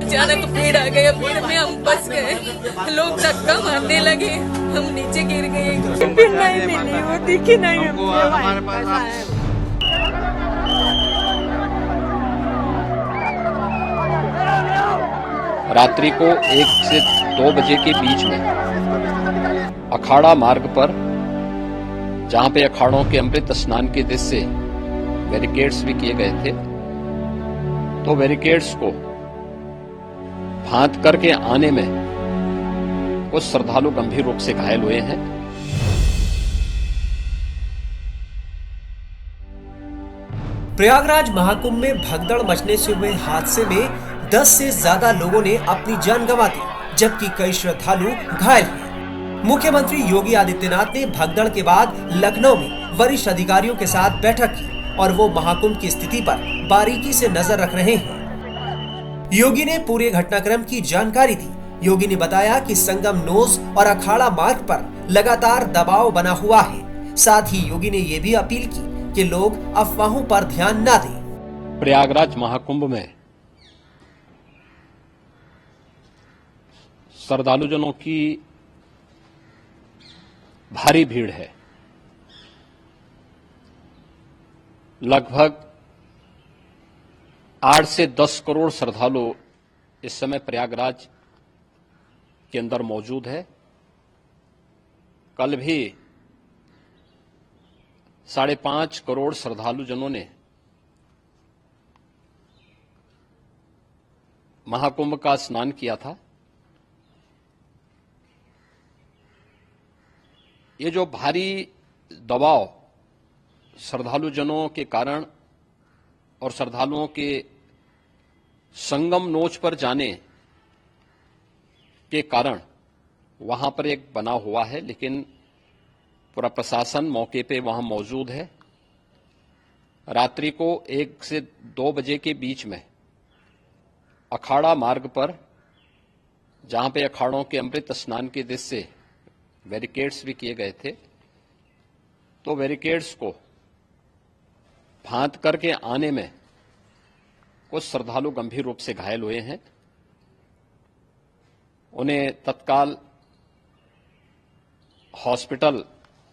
अचानक भीड़ आ गई, भीड़ में हम फंस गए, लोग धक्का मारने लगे, हम नीचे गिर गए। फिर नहीं मिली, वो दिखी नहीं हमको। हमारे पास रात्रि को 1 से 2 बजे के बीच में अखाड़ा मार्ग पर, जहां पे अखाड़ों के अमृत स्नान के दृश्य से बैरिकेड्स भी किए गए थे, तो बैरिकेड्स को फांद करके आने में कुछ श्रद्धालु गंभीर रूप से घायल हुए हैं। प्रयागराज महाकुंभ में भगदड़ मचने से हुए हादसे में 10 से ज्यादा लोगों ने अपनी जान गंवा दी, जबकि कई श्रद्धालु घायल हुए। मुख्यमंत्री योगी आदित्यनाथ ने भगदड़ के बाद लखनऊ में वरिष्ठ अधिकारियों के साथ बैठक की और वो महाकुंभ की स्थिति पर बारीकी से नजर रख रहे हैं। योगी ने पूरे घटनाक्रम की जानकारी दी। योगी ने बताया कि संगम नोज और अखाड़ा मार्ग पर लगातार दबाव बना हुआ है। साथ ही योगी ने ये भी अपील की कि लोग अफवाहों पर ध्यान न दें। प्रयागराज महाकुंभ में श्रद्धालुजनों की भारी भीड़ है। लगभग 8 से 10 करोड़ श्रद्धालु इस समय प्रयागराज के अंदर मौजूद है। कल भी 5.5 करोड़ श्रद्धालुजनों ने महाकुंभ का स्नान किया था। ये जो भारी दबाव श्रद्धालुजनों के कारण और श्रद्धालुओं के संगम नोच पर जाने के कारण वहां पर एक बना हुआ है, लेकिन पूरा प्रशासन मौके पे वहां मौजूद है। रात्रि को 1 से 2 बजे के बीच में अखाड़ा मार्ग पर, जहां पे अखाड़ों के अमृत स्नान के दृश्य से बैरिकेड्स भी किए गए थे, तो बैरिकेड्स को फांद करके आने में कुछ श्रद्धालु गंभीर रूप से घायल हुए हैं। उन्हें तत्काल हॉस्पिटल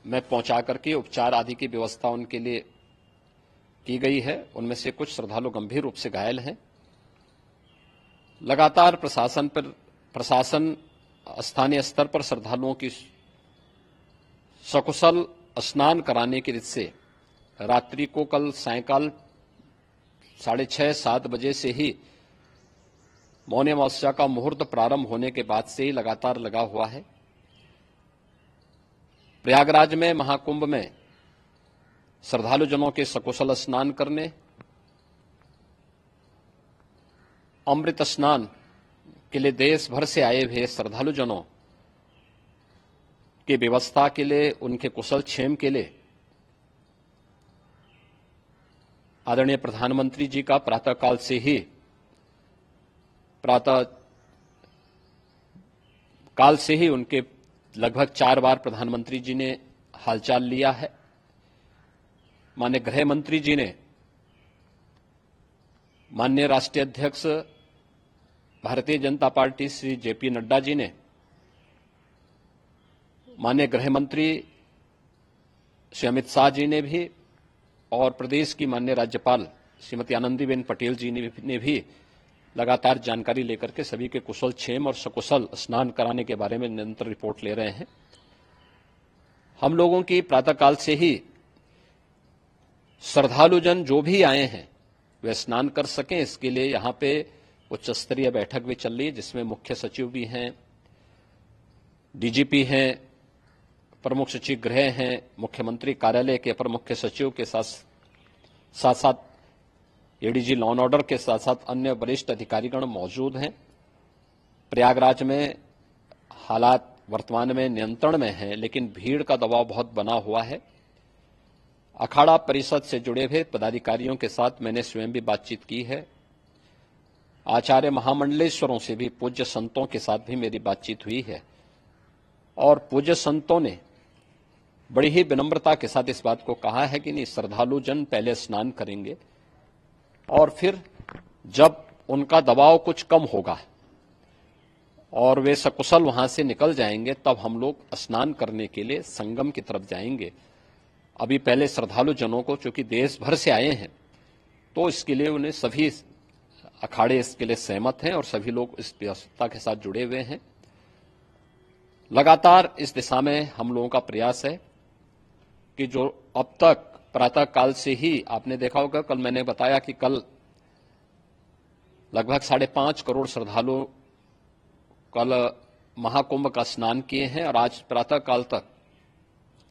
में पहुंचा करके उपचार आदि की व्यवस्था उनके लिए की गई है। उनमें से कुछ श्रद्धालु गंभीर रूप से घायल हैं। लगातार प्रशासन स्थानीय स्तर पर श्रद्धालुओं की सकुशल स्नान कराने के दृष्टि से रात्रि को कल सायंकाल 6:30-7 बजे से ही मौनी अमावस्या का मुहूर्त प्रारंभ होने के बाद से ही लगातार लगा हुआ है। प्रयागराज में महाकुंभ में श्रद्धालुजनों के सकुशल स्नान करने, अमृत स्नान के लिए देश भर से आए हुए श्रद्धालुजनों की व्यवस्था के लिए, उनके कुशल क्षेम के लिए आदरणीय प्रधानमंत्री जी का प्रातःकाल से ही उनके लगभग 4 बार प्रधानमंत्री जी ने हालचाल लिया है। माननीय गृह मंत्री जी ने, माननीय राष्ट्रीय अध्यक्ष भारतीय जनता पार्टी श्री जेपी नड्डा जी ने, माननीय गृह मंत्री श्री अमित शाह जी ने भी, और प्रदेश की माननीय राज्यपाल श्रीमती आनंदीबेन पटेल जी ने भी लगातार जानकारी लेकर के सभी के कुशल क्षेम और सकुशल स्नान कराने के बारे में निरंतर रिपोर्ट ले रहे हैं। हम लोगों की प्रातःकाल से ही श्रद्धालुजन जो भी आए हैं वे स्नान कर सकें, इसके लिए यहां पे उच्च स्तरीय बैठक भी चल रही है, जिसमें मुख्य सचिव भी हैं, डीजीपी हैं, प्रमुख सचिव गृह हैं, मुख्यमंत्री कार्यालय के अपर मुख्य सचिव के साथ एडीजी लॉ एंड ऑर्डर के साथ साथ अन्य वरिष्ठ अधिकारीगण मौजूद हैं। प्रयागराज में हालात वर्तमान में नियंत्रण में हैं, लेकिन भीड़ का दबाव बहुत बना हुआ है। अखाड़ा परिषद से जुड़े हुए पदाधिकारियों के साथ मैंने स्वयं भी बातचीत की है। आचार्य महामंडलेश्वरों से भी, पूज्य संतों के साथ भी मेरी बातचीत हुई है, और पूज्य संतों ने बड़ी ही विनम्रता के साथ इस बात को कहा है कि नहीं, श्रद्धालु जन पहले स्नान करेंगे और फिर जब उनका दबाव कुछ कम होगा और वे सकुशल वहां से निकल जाएंगे, तब हम लोग स्नान करने के लिए संगम की तरफ जाएंगे। अभी पहले श्रद्धालु जनों को, चूंकि देश भर से आए हैं, तो इसके लिए उन्हें सभी अखाड़े इसके लिए सहमत हैं और सभी लोग इस व्यवस्था के साथ जुड़े हुए हैं। लगातार इस दिशा में हम लोगों का प्रयास है कि जो अब तक प्रातः काल से ही आपने देखा होगा, कल मैंने बताया कि कल लगभग 5.5 करोड़ श्रद्धालु कल महाकुंभ का स्नान किए हैं और आज प्रातः काल तक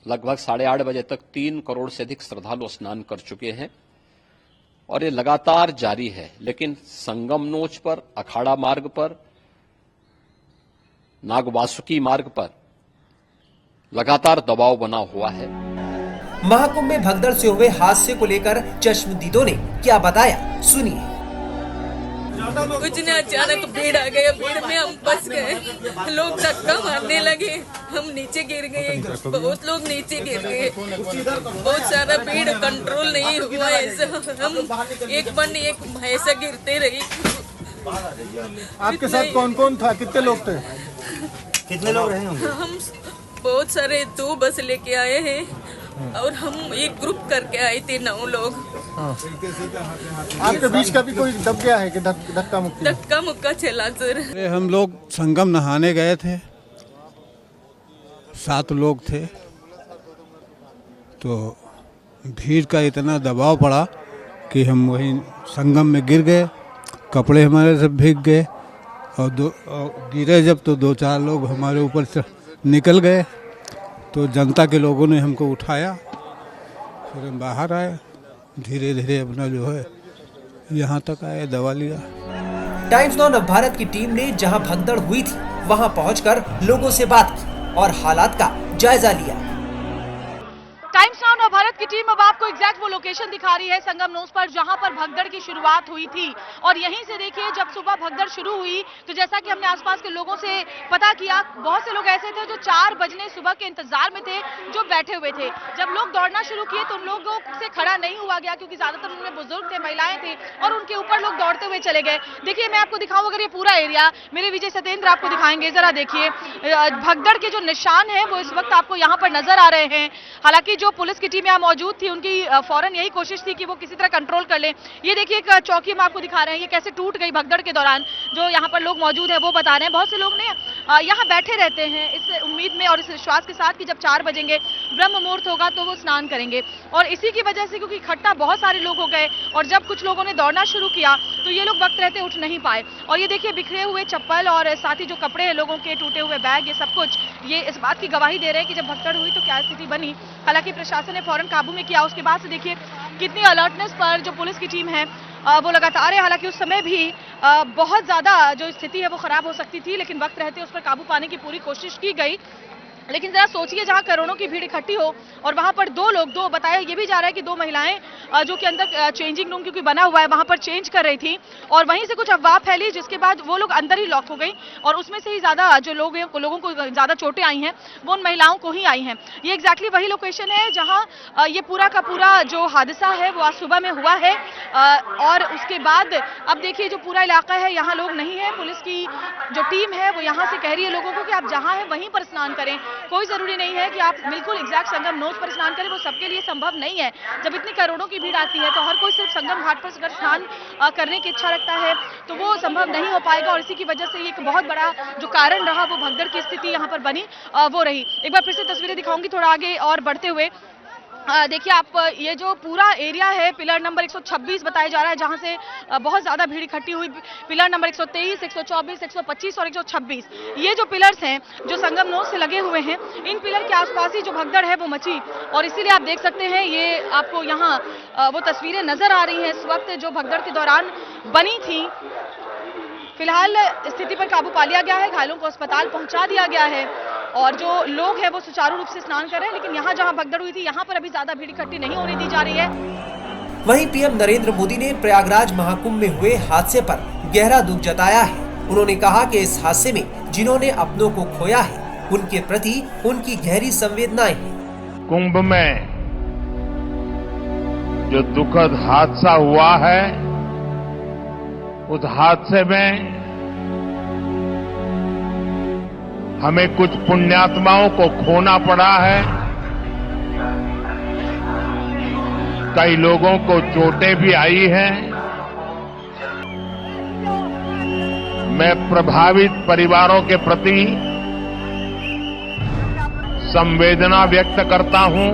लगभग 8:30 बजे तक 3 करोड़ से अधिक श्रद्धालु स्नान कर चुके हैं और ये लगातार जारी है। लेकिन संगम नोच पर, अखाड़ा मार्ग पर, नागवासुकी मार्ग पर लगातार दबाव बना हुआ है। महाकुंभ में भगदड़ से हुए हादसे को लेकर चश्मदीदों ने क्या बताया, सुनिए। कुछ नहीं, अचानक भीड़ आ गई, भीड़ में हम फंस गए, लोग धक्का मारने लगे, हम नीचे गिर गए, बहुत लोग नीचे गिर गए, बहुत सारा भीड़ कंट्रोल नहीं हुआ, ऐसा हम एक बन एक ऐसा गिरते रही। आपके साथ कौन कौन था, कितने लोग थे? कितने लोग रहे होंगे? हम बहुत सारे 2 बस लेके आए हैं और हम एक ग्रुप करके आए थे 9 लोग। आपके बीच का भी कोई दब गया है कि धक्का मुक्की? धक्का मुक्का चला सर। हम लोग संगम नहाने गए थे, 7 लोग थे, तो भीड़ का इतना दबाव पड़ा कि हम वहीं संगम में गिर गए, कपड़े हमारे सब भीग गए और गिरे जब तो 2-4 लोग हमारे ऊपर से निकल गए, तो जनता के लोगों ने हमको उठाया, फिर हम बाहर आए, धीरे धीरे अपना जो है यहाँ तक आए, दवा लिया। टाइम्स नाउ नवभारत की टीम ने जहां भगदड़ हुई थी वहां पहुंचकर लोगों से बात की और हालात का जायजा लिया। टाइम्स नाउ नवभारत की टीम अब आपको एग्जैक्ट वो लोकेशन दिखा रही है संगम नोस पर, जहां पर भगदड़ की शुरुआत हुई थी। और यहीं से देखिए, जब सुबह भगदड़ शुरू हुई तो जैसा कि हमने आसपास के लोगों से पता किया, बहुत से लोग ऐसे थे जो 4 बजने सुबह के इंतजार में थे, जो बैठे हुए थे। जब लोग दौड़ना शुरू किए तो उन लोगों से खड़ा नहीं हुआ गया, क्योंकि ज्यादातर उनमें बुजुर्ग थे, महिलाएं थी और उनके ऊपर लोग दौड़ते हुए चले गए। देखिए, मैं आपको दिखाऊं अगर ये पूरा एरिया, मेरे विजय सत्येंद्र आपको दिखाएंगे, जरा देखिए भगदड़ के जो निशान है वो इस वक्त आपको यहाँ पर नजर आ रहे हैं। हालांकि जो पुलिस की टीम यहाँ मौजूद थी, उनकी फौरन यही कोशिश थी कि वो किसी तरह कंट्रोल कर ले। ये देखिए एक चौकी हम आपको दिखा रहे हैं, ये कैसे टूट गई भगदड़ के दौरान। जो यहाँ पर लोग मौजूद है वो बता रहे हैं, बहुत से लोग ने यहाँ बैठे रहते हैं इस उम्मीद में और इस विश्वास के साथ कि जब 4 बजेंगे, ब्रह्म मुहूर्त होगा तो वो स्नान करेंगे। और इसी की वजह से, क्योंकि इकट्ठा बहुत सारे लोग हो गए और जब कुछ लोगों ने दौड़ना शुरू किया तो ये लोग वक्त रहते उठ नहीं पाए। और ये देखिए बिखरे हुए चप्पल और साथ ही जो कपड़े हैं लोगों के, टूटे हुए बैग, ये सब कुछ ये इस बात की गवाही दे रहे हैं कि जब भगदड़ हुई तो क्या स्थिति बनी। हालांकि प्रशासन ने फौरन काबू में किया। उसके बाद से देखिए कितनी अलर्टनेस पर जो पुलिस की टीम है वो लगातार है। हालांकि उस समय भी बहुत ज्यादा जो स्थिति है वो खराब हो सकती थी, लेकिन वक्त रहते उस पर काबू पाने की पूरी कोशिश की गई। लेकिन जरा सोचिए, जहां करोड़ों की भीड़ इकट्ठी हो और वहां पर 2 लोग, बताया ये भी जा रहा है कि 2 महिलाएं जो कि अंदर चेंजिंग रूम क्योंकि बना हुआ है वहां पर चेंज कर रही थी और वहीं से कुछ अफवाह फैली, जिसके बाद वो लोग अंदर ही लॉक हो गई और उसमें से ही ज्यादा जो लोगों को ज्यादा चोटें आई हैं वो उन महिलाओं को ही आई हैं। ये एग्जैक्टली वही लोकेशन है जहाँ ये पूरा का पूरा जो हादसा है वो आज सुबह में हुआ है। और उसके बाद अब देखिए जो पूरा इलाका है यहाँ लोग नहीं है। पुलिस की जो टीम है वो यहाँ से कह रही है लोगों को कि आप जहाँ है वहीं पर स्नान करें, कोई जरूरी नहीं है कि आप बिल्कुल एग्जैक्ट संगम नोच पर स्नान करें, वो सबके लिए संभव नहीं है। जब इतनी करोड़ों की भीड़ आती है तो हर कोई सिर्फ संगम घाट पर अगर स्नान करने की इच्छा रखता है तो वो संभव नहीं हो पाएगा और इसी की वजह से एक बहुत बड़ा जो कारण रहा वो भगदड़ की स्थिति यहाँ पर बनी वो रही। एक बार फिर से तस्वीरें दिखाऊंगी थोड़ा आगे और बढ़ते हुए। देखिए आप, ये जो पूरा एरिया है पिलर नंबर 126 बताया जा रहा है जहां से बहुत ज्यादा भीड़ इकट्ठी हुई। पिलर नंबर 123, 124, 125 और 126 ये जो पिलर्स हैं जो संगम नोच से लगे हुए हैं, इन पिलर के आसपास ही जो भगदड़ है वो मची और इसीलिए आप देख सकते हैं ये आपको यहाँ वो तस्वीरें नजर आ रही हैं इस वक्त जो भगदड़ के दौरान बनी थी। फिलहाल स्थिति पर काबू पा लिया गया है, घायलों को अस्पताल पहुंचा दिया गया है और जो लोग हैं वो सुचारू रूप से स्नान कर रहे हैं। लेकिन यहाँ जहाँ भगदड़ हुई थी यहाँ पर अभी ज्यादा भीड़ इकट्ठी नहीं होने दी जा रही है। वहीं पीएम नरेंद्र मोदी ने प्रयागराज महाकुंभ में हुए हादसे पर गहरा दुख जताया है। उन्होंने कहा कि इस हादसे में जिन्होंने अपनों को खोया है उनके प्रति उनकी गहरी संवेदनाएं हैं। कुंभ में जो दुखद हादसा हुआ है उस हादसे में हमें कुछ पुण्यात्माओं को खोना पड़ा है। कई लोगों को चोटें भी आई हैं। मैं प्रभावित परिवारों के प्रति संवेदना व्यक्त करता हूं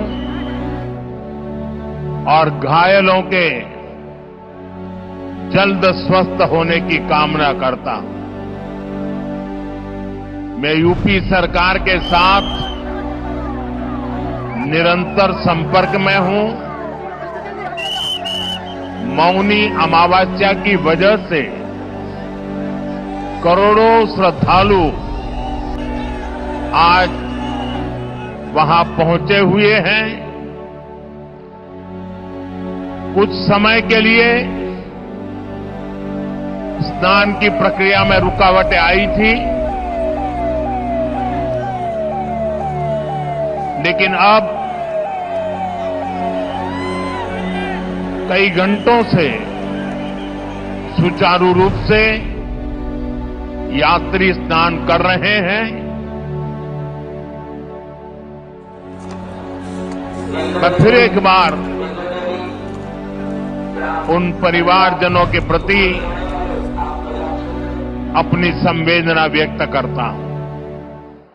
और घायलों के जल्द स्वस्थ होने की कामना करता हूं। मैं यूपी सरकार के साथ निरंतर संपर्क में हूं। मौनी अमावस्या की वजह से करोड़ों श्रद्धालु आज वहां पहुंचे हुए हैं। कुछ समय के लिए स्नान की प्रक्रिया में रुकावटें आई थी, लेकिन अब कई घंटों से सुचारू रूप से यात्री स्नान कर रहे हैं। मैं फिर एक बार उन परिवारजनों के प्रति अपनी संवेदना व्यक्त करता हूं।